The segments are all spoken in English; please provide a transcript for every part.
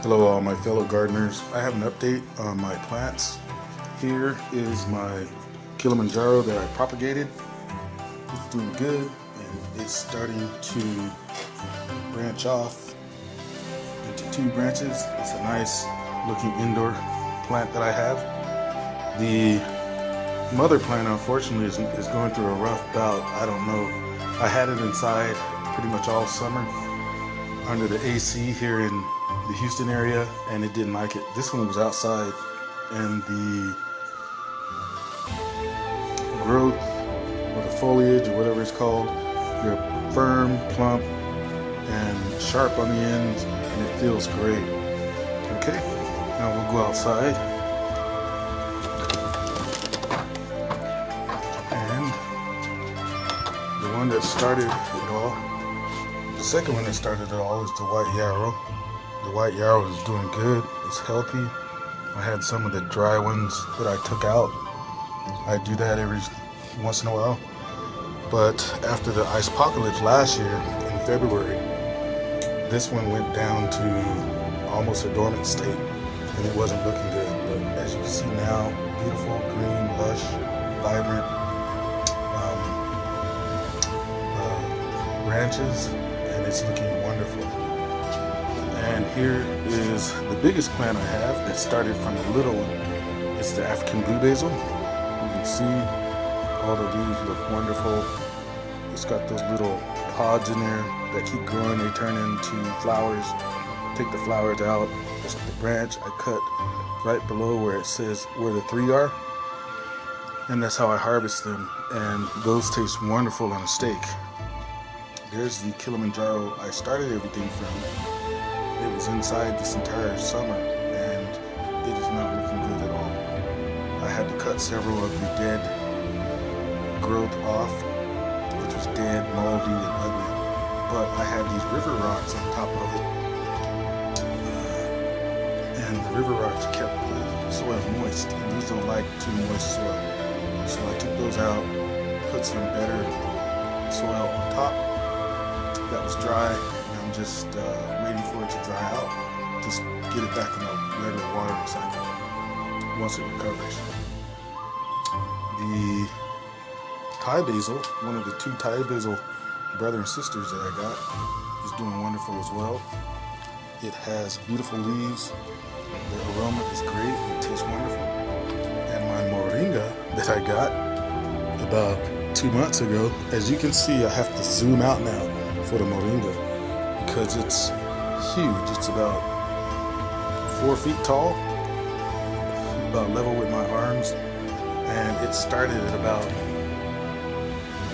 Hello all my fellow gardeners. I have an update on my plants. Here is my Kilimanjaro that I propagated. It's doing good and it's starting to branch off into 2 branches. It's a nice looking indoor plant that I have. The mother plant unfortunately is going through a rough bout. I don't know. I had it inside pretty much all summer under the AC here in the Houston area, and it didn't like it. This one was outside, and the growth or the foliage or whatever it's called, they're firm, plump, and sharp on the ends, and it feels great. Okay, now we'll go outside, and the one that started it all, the second one that started it all is the white yarrow. The white yarrow is doing good. It's healthy. I had some of the dry ones that I took out. I do that every once in a while. But after the IcePocalypse last year in February, this one went down to almost a dormant state, and it wasn't looking good. But as you can see now, beautiful, green, lush, vibrant branches, and it's looking wonderful. And here is the biggest plant I have that started from a little one. It's the African blue basil. You can see all the leaves look wonderful. It's got those little pods in there that keep growing. They turn into flowers. Take the flowers out. That's the branch I cut right below where it says where the 3 are. And that's how I harvest them. And those taste wonderful on a steak. There's the Kilimanjaro I started everything from. It was inside this entire summer, and it is not looking good at all. I had to cut several of the dead growth off, which was dead, moldy, and ugly. But I had these river rocks on top of it, and the river rocks kept the soil moist, and these don't like too moist soil. So I took those out, put some better soil on top that was dry. I'm just waiting for it to dry out. Just get it back in the regular watering cycle once it recovers. The Thai basil, one of the 2 Thai basil brother and sisters that I got, is doing wonderful as well. It has beautiful leaves. The aroma is great. It tastes wonderful. And my moringa that I got about 2 months ago, as you can see, I have to zoom out now for the moringa, because it's huge. It's about 4 feet tall, about level with my arms, and it started at about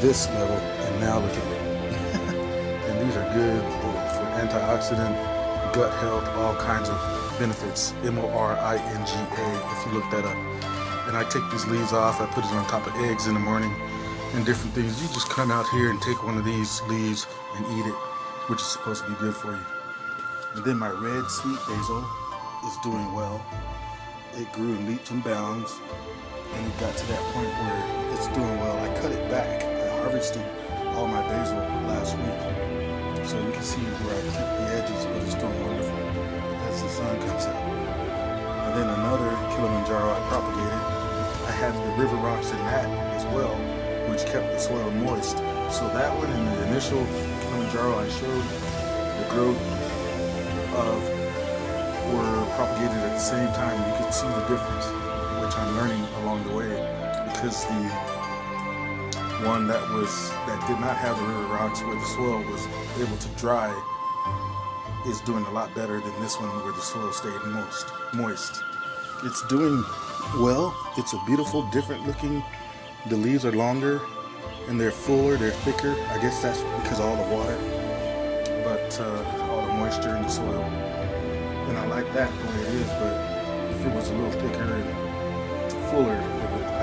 this level, and now look at it. And these are good for antioxidant, gut health, all kinds of benefits. Moringa, if you look that up. And I take these leaves off. I put it on top of eggs in the morning and different things. You just come out here and take one of these leaves and eat it, which is supposed to be good for you. And then my red sweet basil is doing well. It grew in leaps and bounds, and it got to that point where it's doing well. I cut it back. I harvested all my basil last week, so you can see where I kept the edges, but it's doing wonderful as the sun comes out. And then another Kilimanjaro I propagated, I had the river rocks in that as well, which kept the soil moist. So that one in the initial Kilimanjaro I showed, the growth of were propagated at the same time. You could see the difference, which I'm learning along the way, because the one that did not have the river rocks, where the soil was able to dry, is doing a lot better than this one where the soil stayed moist. It's doing well. It's a beautiful, different looking. The leaves are longer and they're fuller, they're thicker. I guess that's because of all the water, but all the moisture in the soil. And I like that the way it is, but if it was a little thicker and fuller, I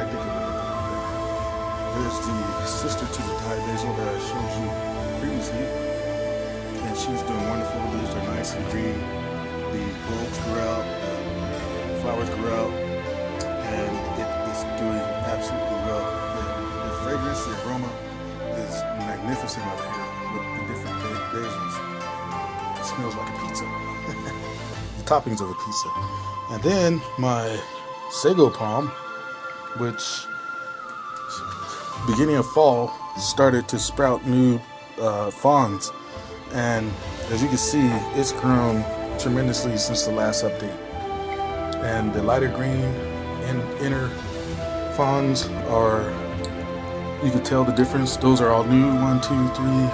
think it would look a lot better. There's the sister to the Thai basil that I showed you previously, and she's doing wonderful. The leaves are nice and green. The bulbs grew out, the flowers grew out, and it is doing absolutely well. The fragrance, the aroma is magnificent over here with the different basils. It smells like a pizza. The toppings of a pizza. And then my sago palm, which beginning of fall started to sprout new fawns, and as you can see, it's grown tremendously since the last update. And the lighter green inner fawns are, you can tell the difference. Those are all new. 1, 2, 3,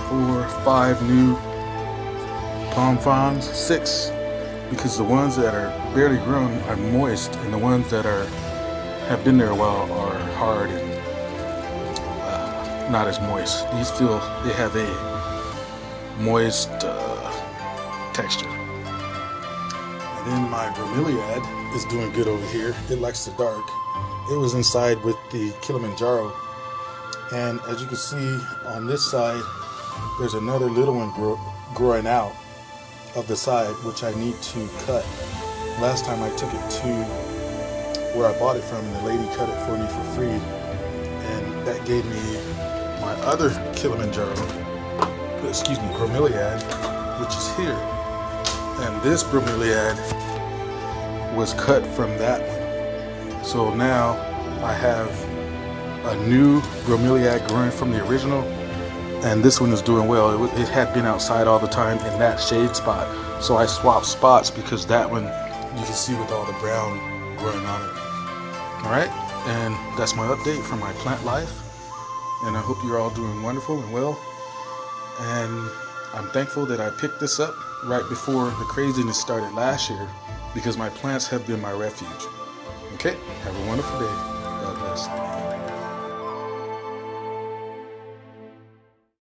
4, 5 new palm fronds. 6, because the ones that are barely grown are moist, and the ones that have been there a while are hard and not as moist. These they have a moist texture. And then my bromeliad is doing good over here. It likes the dark. It was inside with the Kilimanjaro, and as you can see on this side, there's another little one growing out of the side, which I need to cut. Last time I took it to where I bought it from, and the lady cut it for me for free, and that gave me my other Kilimanjaro, bromeliad, which is here. And this bromeliad was cut from that one. So now I have a new bromeliad growing from the original, and this one is doing well. It had been outside all the time in that shade spot, so I swapped spots because that one you can see with all the brown growing on it. Alright, and that's my update for my plant life, and I hope you're all doing wonderful and well. And I'm thankful that I picked this up right before the craziness started last year, because my plants have been my refuge. Okay, have a wonderful day. God bless.